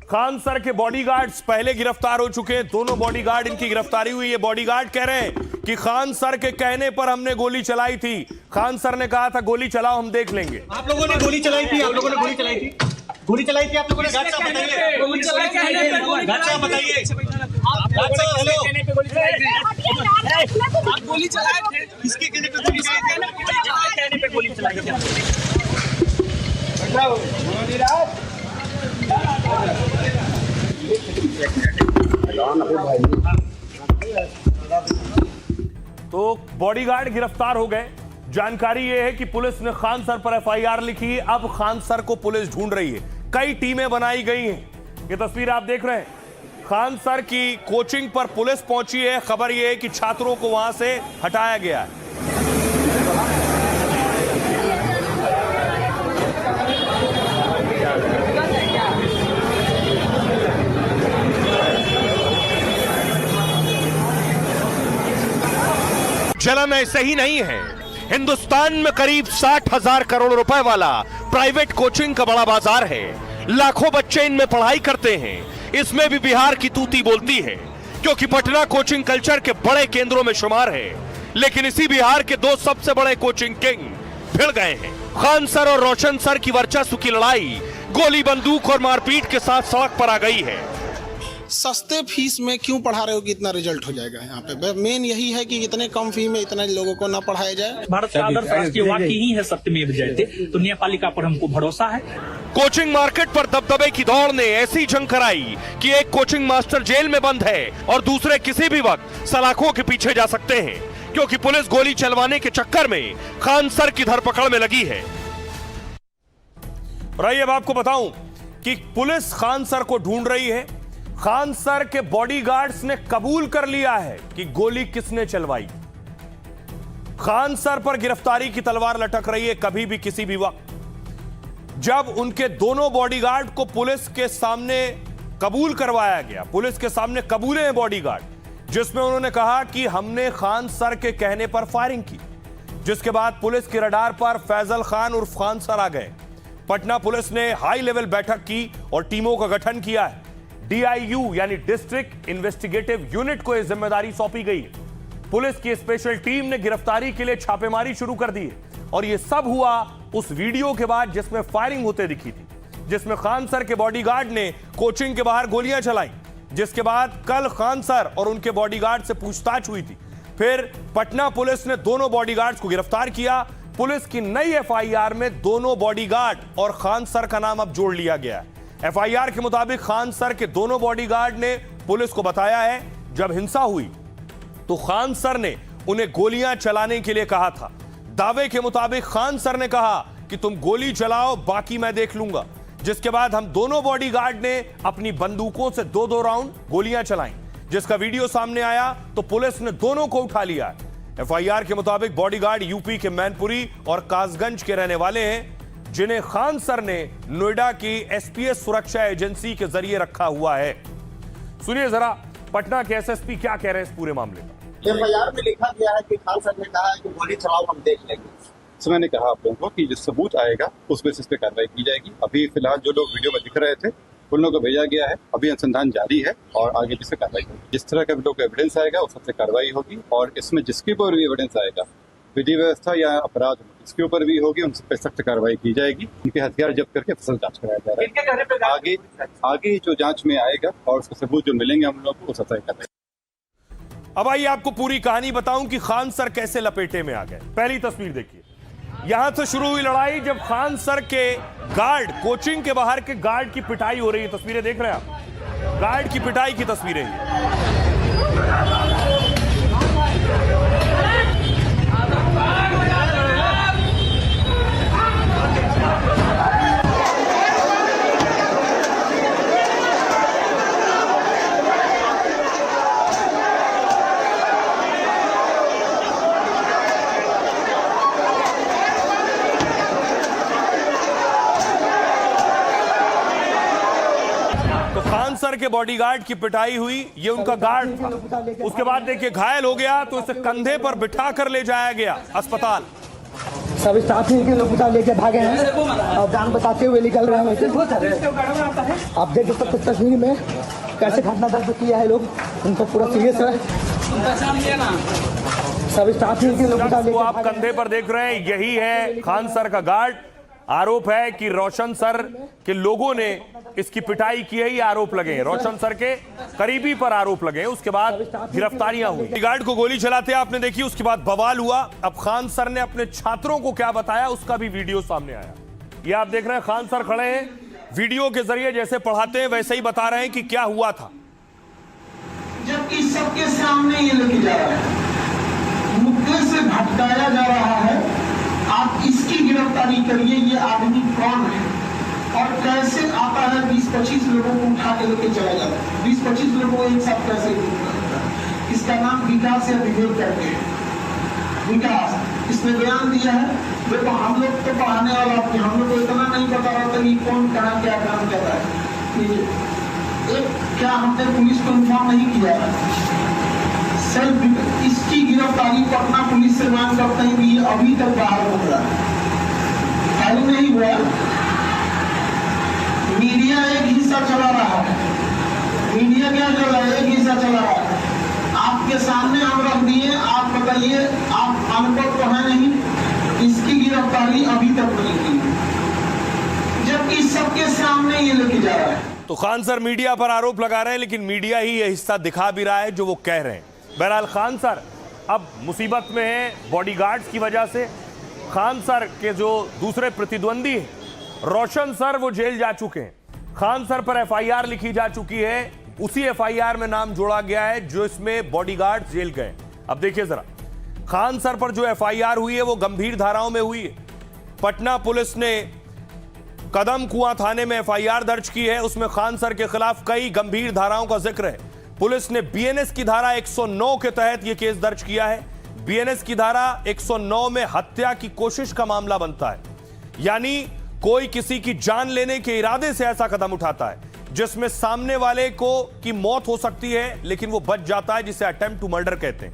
Khan sir के bodyguards पहले गिरफ्तार हो चुके हैं। दोनों बॉडीगार्ड, इनकी गिरफ्तारी हुई है। बॉडीगार्ड कह रहे हैं कि खान सर के कहने पर हमने गोली चलाई थी। खान सर ने कहा था गोली चलाओ, हम देख लेंगे। आप लोगों ने गोली चलाई थी, आप लोगों ने गोली चलाई थी, गोली चलाई थी आप लोगों ने। घाट साहब बताइए, घाट साहब बताइए, घाट साहब हेलो, आप गोली चलाए थे, किसके कहने पे गोली चलाई थी? कहने पे गोली चलाई थी। तो बॉडीगार्ड गिरफ्तार हो गए। जानकारी यह है कि पुलिस ने खान सर पर एफआईआर लिखी। अब खान सर को पुलिस ढूंढ रही है। कई टीमें बनाई गई हैं। ये तस्वीर आप देख रहे हैं। खान सर की कोचिंग पर पुलिस पहुंची है। खबर यह है कि छात्रों को वहां से हटाया गया है। जलन ऐसे ही नहीं है। हिंदुस्तान में करीब 60,000 करोड़ रुपए वाला प्राइवेट कोचिंग का बड़ा बाजार है। लाखों बच्चे इनमें पढ़ाई करते हैं। इसमें भी बिहार की तूती बोलती है, क्योंकि पटना कोचिंग कल्चर के बड़े केंद्रों में शुमार है। लेकिन इसी बिहार के दो सबसे बड़े कोचिंग किंग भिड़ गए हैं। खान सर और रोशन सर की वर्चस्व की लड़ाई गोली बंदूक और मारपीट के साथ सड़क पर आ गई है। सस्ते फीस में क्यों पढ़ा रहे हो कि इतना रिजल्ट हो जाएगा? यहाँ पे मेन यही है कि इतने कम फी में इतने लोगों को ना पढ़ाया जाए। भारत का आदर्श राष्ट्रीय वाक्य ही है सत्यमेव जयते। तो न्यायपालिका पर हमको भरोसा है। कोचिंग मार्केट पर दबदबे की दौड़ ने ऐसी जंग कराई कि एक कोचिंग मास्टर जेल में बंद है और दूसरे किसी भी वक्त सलाखों के पीछे जा सकते हैं, क्योंकि पुलिस गोली चलवाने के चक्कर में खान सर की धरपकड़ में लगी है। और आइए अब आपको बताऊं कि पुलिस खान सर को ढूंढ रही है। खान सर के बॉडीगार्ड्स ने कबूल कर लिया है कि गोली किसने चलवाई। खान सर पर गिरफ्तारी की तलवार लटक रही है कभी भी किसी भी वक्त। जब उनके दोनों बॉडीगार्ड को पुलिस के सामने कबूल करवाया गया, पुलिस के सामने कबूले हैं बॉडीगार्ड, जिसमें उन्होंने कहा कि हमने खान सर के कहने पर फायरिंग की। जिसके बाद पुलिस के रडार पर फैजल खान उर्फ खान सर आ गए। पटना पुलिस ने हाई लेवल बैठक की और टीमों का गठन किया है। DIU यानी डिस्ट्रिक्ट इन्वेस्टिगेटिव यूनिट को यह जिम्मेदारी सौंपी गई है। पुलिस की स्पेशल टीम ने गिरफ्तारी के लिए छापेमारी शुरू कर दी है। और यह सब हुआ उस वीडियो के बाद जिसमें फायरिंग होते दिखी थी, जिसमें खान सर के बॉडीगार्ड ने कोचिंग के बाहर गोलियां चलाई। जिसके बाद कल खान सर और उनके बॉडीगार्ड से पूछताछ हुई थी। फिर पटना पुलिस ने दोनों बॉडीगार्ड्स को गिरफ्तार किया। पुलिस की नई FIR में दोनों बॉडीगार्ड और खान सर का नाम अब जोड़ लिया गया है। FIR के मुताबिक खान सर के दोनों बॉडीगार्ड ने पुलिस को बताया है जब हिंसा हुई तो खान सर ने उन्हें गोलियां चलाने के लिए कहा था। दावे के मुताबिक खान सर ने कहा कि तुम गोली चलाओ, बाकी मैं देख लूंगा। जिसके बाद हम दोनों बॉडीगार्ड ने अपनी बंदूकों से 2-2 राउंड गोलियां चलाई, जिसका वीडियो सामने आया तो पुलिस ने दोनों को उठा लिया। FIR के मुताबिक बॉडीगार्ड यूपी के मैनपुरी और कासगंज के रहने वाले हैं, जिन्हें खान सर ने नोएडा की SPS सुरक्षा एजेंसी के जरिए रखा हुआ है। सुनिए जरा पटना के SSP क्या कह रहे हैं इस पूरे मामले में। FIR में लिखा गया है कि खान सर ने कहा है कि गोली चलाओ, हम देख लेंगे। तो मैंने कहा आप लोगों को कि जो सबूत आएगा उस बेसिस पे कार्रवाई की जाएगी। अभी फिलहाल जो लोग वीडियो में दिख रहे थे उन लोगों को भेजा गया है। अभी अनुसंधान जारी है और आगे जिससे कार्रवाई होगी। जिस तरह का भी लोग एविडेंस आएगा उस सबसे कार्रवाई होगी। और इसमें जिसके ऊपर भी एविडेंस आएगा, विधि व्यवस्था या अपराध इसके ऊपर भी होगी, उन सब पे सख्त कार्रवाई की जाएगी। उनके हथियार जब्त करके फसल जांच कराया जा रहा है। आगे जो जांच में आएगा और उसके सबूत जो मिलेंगे हम लोग को उस तय करेंगे। अब आइए आपको पूरी कहानी बताऊं कि खान सर कैसे लपेटे में आ गए। पहली तस्वीर देखिए। यहां से शुरू हुई लड़ाई जब खान सर के गार्ड, कोचिंग के बाहर के गार्ड की पिटाई हो रही है। तस्वीरें देख रहे हैं आप, गार्ड की पिटाई की तस्वीरें हैं। खान सर के बॉडीगार्ड की पिटाई हुई, ये उनका गार्ड था। उसके बाद देखिए घायल हो गया तो इसे कंधे पर बिठा कर ले जाया गया अस्पताल। सब स्टाफ ही के लोग उठा लेके भागे हैं और जान बताते हुए निकल रहे हैं। आप देख सकते तस्वीर में कैसे घटना दर्ज किया है लोग, उनको पूरा सीरियस है। सब स्टाफ ही के लोग उठा तो लेके आप कंधे पर देख रहे हैं, यही है खान सर का गार्ड। आरोप है कि रोशन सर के लोगों ने इसकी पिटाई की है, ये आरोप लगे हैं। रोशन सर के करीबी पर आरोप लगे हैं। उसके बाद गिरफ्तारियां हुई। गार्ड को गोली चलाते आपने देखी, उसके बाद बवाल हुआ। अब खान सर ने अपने छात्रों को क्या बताया उसका भी वीडियो सामने आया। ये आप देख रहे हैं, खान सर खड़े हैं, वीडियो के जरिए जैसे पढ़ाते हैं वैसे ही बता रहे हैं कि क्या हुआ था। जबकि सबके सामने ये लेके जा रहा है, मुद्दे से भटकाया जा रहा है। आप इसकी गिरफ्तारी करिए, ये आदमी कौन है और कैसे आता है 20-25 लोगों को उठा के लेके चला जाता है। 20-25 लोगों को एक साथ कैसे लेके, इसका नाम विकास या विवेक करके है। विकास इसने बयान दिया है। देखो हम लोग तो पढ़ाने वाला, हम लोग को इतना नहीं पता रहता कि कौन कहाँ क्या काम कर रहा है। एक क्या हमने पुलिस को इन्फॉर्म नहीं किया है। सेल्फ इसकी गिरफ्तारी पटना पुलिस से मांग करते हैं कि ये अभी तक बाहर हो रहा है, फाइल नहीं हुआ। मीडिया एक हिस्सा चला रहा है, मीडिया क्या कर रहा है, एक हिस्सा चला रहा है। आपके सामने हम रख दिए, आप बताइए, आप अनपढ़ तो है नहीं, इसकी गिरफ्तारी अभी तक नहीं की, जबकि सबके सामने ये लेके जा रहा है। तो खान सर मीडिया पर आरोप लगा रहे हैं, लेकिन मीडिया ही यह हिस्सा दिखा भी रहा है जो वो कह रहे हैं। बहरहाल खान सर अब मुसीबत में है बॉडीगार्ड्स की वजह से। खान सर के जो दूसरे प्रतिद्वंदी हैं रोशन सर, वो जेल जा चुके हैं। खान सर पर एफआईआर लिखी जा चुकी है, उसी एफआईआर में नाम जोड़ा गया है जो इसमें बॉडीगार्ड जेल गए। अब देखिए जरा, खान सर पर जो एफआईआर हुई है वो गंभीर धाराओं में हुई है। पटना पुलिस ने कदम कुआं थाने में एफआईआर दर्ज की है, उसमें खान सर के खिलाफ कई गंभीर धाराओं का जिक्र है। पुलिस ने बीएनएस की धारा 109 के तहत यह केस दर्ज किया है। बीएनएस की धारा 109 में हत्या की कोशिश का मामला बनता है, यानी कोई किसी की जान लेने के इरादे से ऐसा कदम उठाता है जिसमें सामने वाले को की मौत हो सकती है लेकिन वो बच जाता है, जिसे अटेम्प्ट टू मर्डर कहते हैं।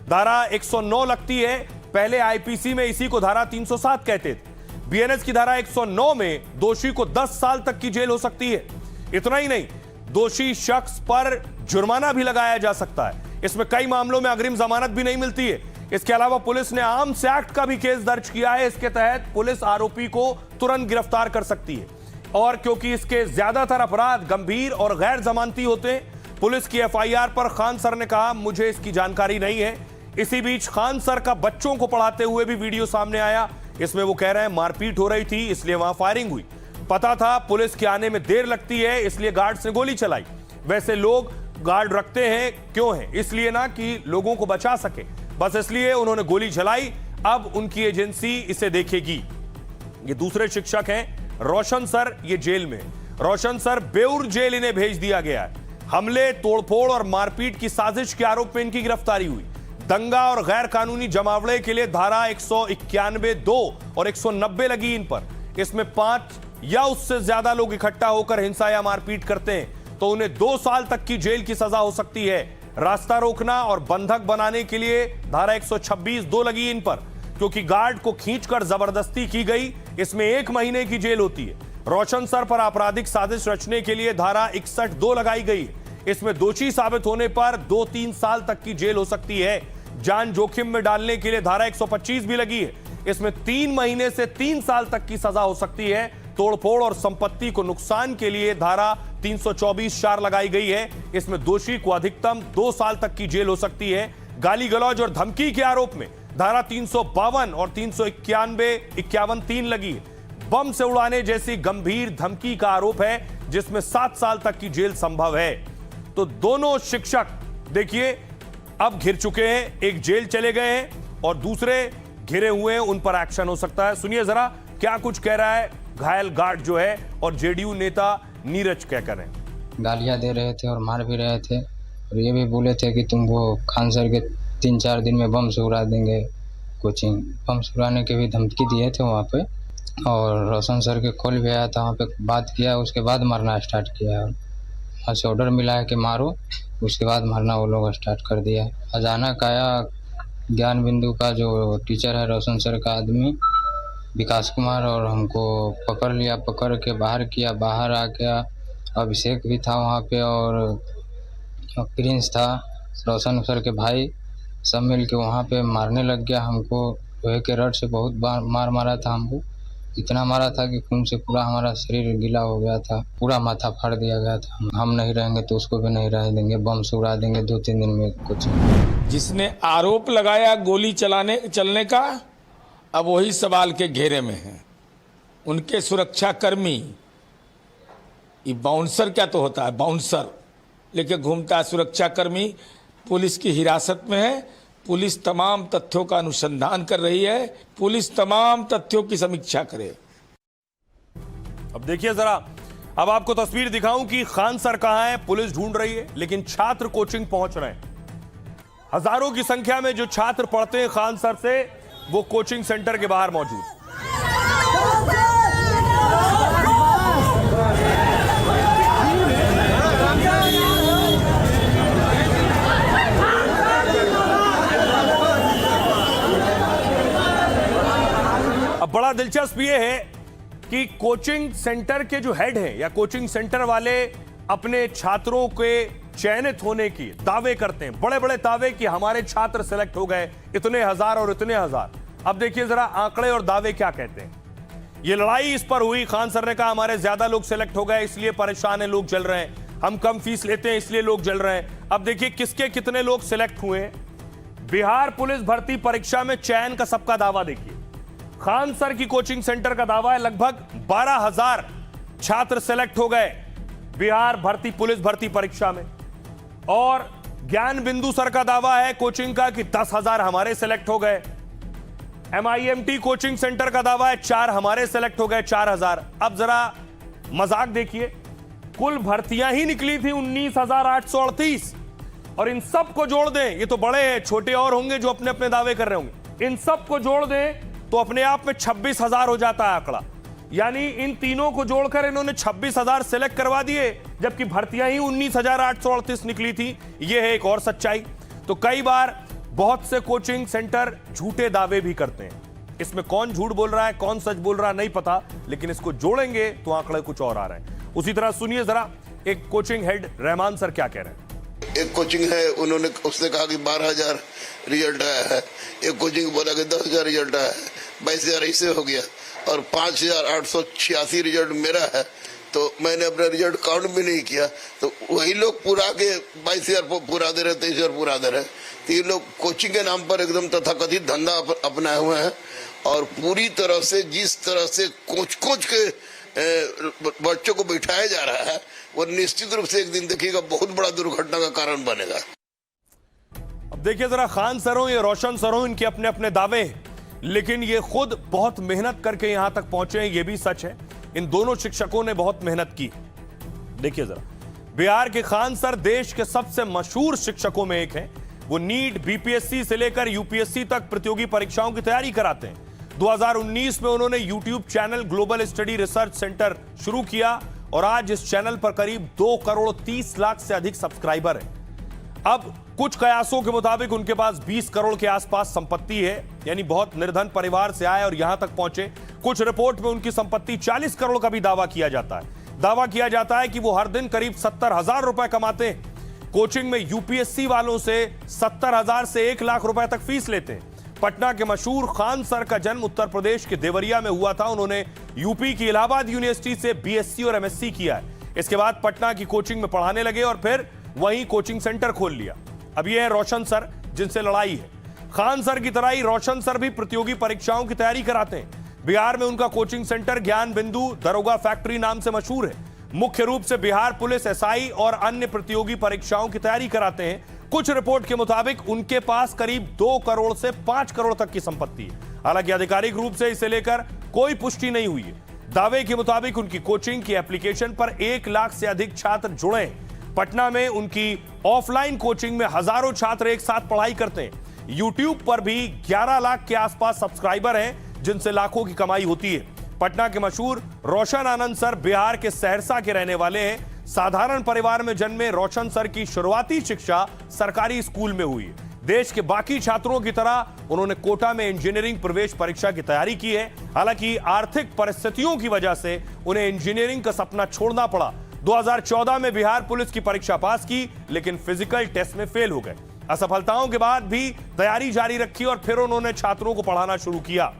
धारा 109 लगती है, पहले आईपीसी में इसी को धारा 307 कहते थे। बीएनएस की धारा 109 में दोषी को 10 साल तक की जेल हो सकती है। इतना ही नहीं, दोषी शख्स पर जुर्माना भी लगाया जा सकता है। इसमें कई मामलों में अग्रिम जमानत भी नहीं मिलती है। इसके अलावा पुलिस ने आर्म्स एक्ट का भी केस दर्ज किया है। इसके तहत पुलिस आरोपी को तुरंत गिरफ्तार कर सकती है। और क्योंकि इसके ज्यादातर अपराध गंभीर और गैर जमानती होते हैं, पुलिस की एफआईआर पर खान सर ने कहा मुझे इसकी जानकारी नहीं है। इसी बीच खान सर का बच्चों को पढ़ाते हुए भी वीडियो सामने आया। इसमें वो कह रहे हैं मारपीट हो रही थी इसलिए वहां फायरिंग हुई। पता था पुलिस के आने में देर लगती है इसलिए गार्ड्स ने गोली चलाई। वैसे लोग गार्ड रखते हैं क्यों है, इसलिए ना कि लोगों को बचा सके, बस इसलिए उन्होंने गोली चलाई। अब उनकी एजेंसी इसे देखेगी। ये दूसरे शिक्षक हैं रोशन सर, ये जेल में। रोशन सर बेउर जेल इन्हें भेज दिया गया है। हमले, तोड़फोड़ और मारपीट की साजिश के आरोप में इनकी गिरफ्तारी हुई। दंगा और गैर कानूनी जमावड़े के लिए धारा 191(2) और 190 लगी इन पर। इसमें 5 या उससे ज्यादा लोग इकट्ठा होकर हिंसा या मारपीट करते हैं तो उन्हें 2 साल तक की जेल की सजा हो सकती है। रास्ता रोकना और बंधक बनाने के लिए धारा 126(2) लगी इन पर, क्योंकि गार्ड को खींचकर जबरदस्ती की गई, इसमें 1 महीने की जेल होती है। रोशन सर पर आपराधिक साजिश रचने के लिए धारा 61(2) लगाई गई है। इसमें दोषी साबित होने पर 2-3 साल तक की जेल हो सकती है। जान जोखिम में डालने के लिए धारा 125 भी लगी है। इसमें 3 महीने से 3 साल तक की सजा हो सकती है। तोड़फोड़ और संपत्ति को नुकसान के लिए धारा 324(4) लगाई गई है। इसमें दोषी को अधिकतम 2 साल तक की जेल हो सकती है। गाली गलौज और धमकी के आरोप में धारा 352 और 391-51(3) लगी है। बम से उड़ाने जैसी गंभीर धमकी का आरोप है जिसमें 7 साल तक की जेल संभव है। तो दोनों शिक्षक देखिए अब घिर चुके हैं, एक जेल चले गए हैं और दूसरे घिरे हुए हैं, उन पर एक्शन हो सकता है। सुनिए जरा क्या कुछ कह रहा है घायल गार्ड जो है और जेडीयू नेता नीरज क्या कर रहे हैं। गालियां दे रहे थे और मार भी रहे थे और ये भी बोले थे कि तुम वो खान सर के 3-4 दिन में बम से उड़ा देंगे कोचिंग। बम से उड़ाने के भी धमकी दिए थे वहाँ पे और रोशन सर के कॉल भी आया था, वहाँ पे बात किया, उसके बाद मारना स्टार्ट किया। वहाँ से ऑर्डर मिला है कि मारो, उसके बाद मारना वो लोग स्टार्ट कर दिया। अचानक आया ज्ञान बिंदु का जो टीचर है रोशन सर का आदमी, विकास कुमार, और हमको पकड़ लिया, पकड़ के बाहर किया। बाहर आ गया अभिषेक भी था वहाँ पे, और प्रिंस था, रोशन सर के भाई, सब मिल के वहाँ पे मारने लग गया हमको। लोहे के रड से बहुत बार मारा था हमको, इतना मारा था कि खून से पूरा हमारा शरीर गीला हो गया था, पूरा माथा फाड़ दिया गया था। हम नहीं रहेंगे तो उसको भी नहीं रह देंगे, बम से उड़ा देंगे 2-3 दिन में कुछ। जिसने आरोप लगाया गोली चलने का, अब वही सवाल के घेरे में है। उनके सुरक्षा कर्मी, ये बाउंसर क्या तो होता है, बाउंसर लेके घूमता है सुरक्षा कर्मी, पुलिस की हिरासत में है। पुलिस तमाम तथ्यों का अनुसंधान कर रही है, पुलिस तमाम तथ्यों की समीक्षा करे। अब देखिए जरा, अब आपको तस्वीर दिखाऊं कि खान सर कहां है। पुलिस ढूंढ रही है, लेकिन छात्र कोचिंग पहुंच रहे हैं। हजारों की संख्या में जो छात्र पढ़ते हैं खान सर से, वो कोचिंग सेंटर के बाहर मौजूद। अब बड़ा दिलचस्प ये है कि कोचिंग सेंटर के जो हेड हैं या कोचिंग सेंटर वाले अपने छात्रों के चयनित होने की दावे करते हैं, बड़े बड़े दावे कि हमारे छात्र सेलेक्ट हो गए, इतने हजार और इतने हजार। अब देखिए जरा आंकड़े और दावे क्या कहते हैं। ये लड़ाई इस पर हुई, खान सर ने कहा हमारे ज्यादा लोग सेलेक्ट हो गए इसलिए परेशान है, लोग जल रहे हैं, हम कम फीस लेते हैं इसलिए लोग जल रहे हैं। अब देखिए किसके कितने लोग सिलेक्ट हुए हैं। बिहार पुलिस भर्ती परीक्षा में चयन का सबका दावा देखिए। खान सर की कोचिंग सेंटर का दावा है लगभग 12,000 छात्र सेलेक्ट हो गए बिहार भर्ती पुलिस भर्ती परीक्षा में। और ज्ञान बिंदु सर का दावा है कोचिंग का कि 10,000 हमारे सेलेक्ट हो गए। MIMT कोचिंग सेंटर का दावा है 4 हमारे सेलेक्ट हो गए, 4,000। अब जरा मजाक देखिए, कुल भर्तियां ही निकली थी 19,838, और इन सब को जोड़ दें, ये तो बड़े हैं, छोटे और होंगे जो अपने अपने दावे कर रहे होंगे, इन सब को जोड़ दें तो अपने आप में 26,000 हो जाता है आंकड़ा। यानी इन तीनों को जोड़कर इन्होंने 26,000 सेलेक्ट करवा दिए, जबकि भर्तियां ही 19,838 निकली थी। यह है एक और सच्चाई। तो कई बार बहुत से कोचिंग सेंटर झूठे दावे भी करते हैं। इसमें कौन झूठ बोल रहा है, कौन सच बोल रहा है नहीं पता, लेकिन इसको जोड़ेंगे तो आंकड़े कुछ और आ रहे हैं। उसी तरह सुनिए जरा एक कोचिंग हेड रहमान सर क्या कह रहे हैं। एक कोचिंग है, उसने कहा कि 12,000 रिजल्ट आया है। एक कोचिंग बोला कि 10,000 रिजल्ट आया है, 22,000 इससे हो गया, और 5,886 रिजल्ट मेरा है। तो मैंने अपना रिजल्ट काउंट भी नहीं किया, तो वही लोग पूरा के 22,000 पूरा दे रहे, 23,000 पूरा दे रहे। तो ये लोग कोचिंग के नाम पर एकदम तथाकथित धंधा अपनाए हुए हैं, और पूरी तरह से जिस तरह से कोच के बच्चों को बिठाया जा रहा है, वो निश्चित रूप से एक दिन देखिएगा बहुत बड़ा दुर्घटना का कारण बनेगा। अब देखिए जरा, खान सर हो या रोशन सर हो, इनके अपने अपने दावे हैं, लेकिन ये खुद बहुत मेहनत करके यहां तक पहुंचे हैं, ये भी सच है। इन दोनों शिक्षकों ने बहुत मेहनत की। देखिए जरा, बिहार के खान सर देश के सबसे मशहूर शिक्षकों में एक हैं। वो नीट, BPSC से लेकर UPSC तक प्रतियोगी परीक्षाओं की तैयारी कराते हैं। 2019 में उन्होंने YouTube channel global study research centre शुरू किया, और आज इस चैनल पर करीब 2 करोड़ 30 लाख से अधिक सब्सक्राइबर हैं। अब कुछ कयासों के मुताबिक उनके पास 20 करोड़ के आसपास संपत्ति है, यानी बहुत निर्धन परिवार से आए और यहां तक पहुंचे। कुछ रिपोर्ट में उनकी संपत्ति 40 करोड़ का भी दावा किया जाता है। दावा किया जाता है कि वो हर दिन करीब 70,000 रुपए कमाते हैं। कोचिंग में UPSC वालों से 70,000 से 1 लाख रुपए तक फीस लेते हैं। पटना के मशहूर खान सर का जन्म उत्तर प्रदेश के देवरिया में हुआ था। उन्होंने यूपी की इलाहाबाद यूनिवर्सिटी से BSc और MSc किया है। इसके बाद पटना की कोचिंग में पढ़ाने लगे और फिर वहीं कोचिंग सेंटर खोल लिया। अब ये है रोशन सर, जिनसे लड़ाई है। खान सर की तरह ही रोशन सर भी प्रतियोगी परीक्षाओं की तैयारी कराते हैं। बिहार में उनका कोचिंग सेंटर ज्ञान बिंदु दरोगा फैक्ट्री नाम से मशहूर है। मुख्य रूप से बिहार पुलिस, SI और अन्य प्रतियोगी परीक्षाओं की तैयारी कराते हैं। कुछ रिपोर्ट के मुताबिक उनके पास करीब 2 करोड़ से 5 करोड़ तक की संपत्ति है। हालांकि आधिकारिक रूप से इसे लेकर कोई पुष्टि नहीं हुई है। दावे के मुताबिक उनकी कोचिंग की एप्लीकेशन पर 1 लाख से अधिक छात्र जुड़े हैं। पटना में उनकी ऑफलाइन कोचिंग में हजारों छात्र एक साथ पढ़ाई करते हैं। यूट्यूब पर भी 11 लाख के आसपास सब्सक्राइबर हैं, जिनसे लाखों की कमाई होती है। पटना के मशहूर रोशन आनंद सर बिहार के सहरसा के रहने वाले हैं। साधारण परिवार में जन्मे रोशन सर की शुरुआती शिक्षा सरकारी स्कूल में हुई। देश के बाकी छात्रों की तरह उन्होंने कोटा में इंजीनियरिंग प्रवेश परीक्षा की तैयारी की है। हालांकि आर्थिक परिस्थितियों की वजह से उन्हें इंजीनियरिंग का सपना छोड़ना पड़ा। 2014 में बिहार पुलिस की परीक्षा पास की, लेकिन फिजिकल टेस्ट में फेल हो गए। असफलताओं के बाद भी तैयारी जारी रखी और फिर उन्होंने छात्रों को पढ़ाना शुरू किया।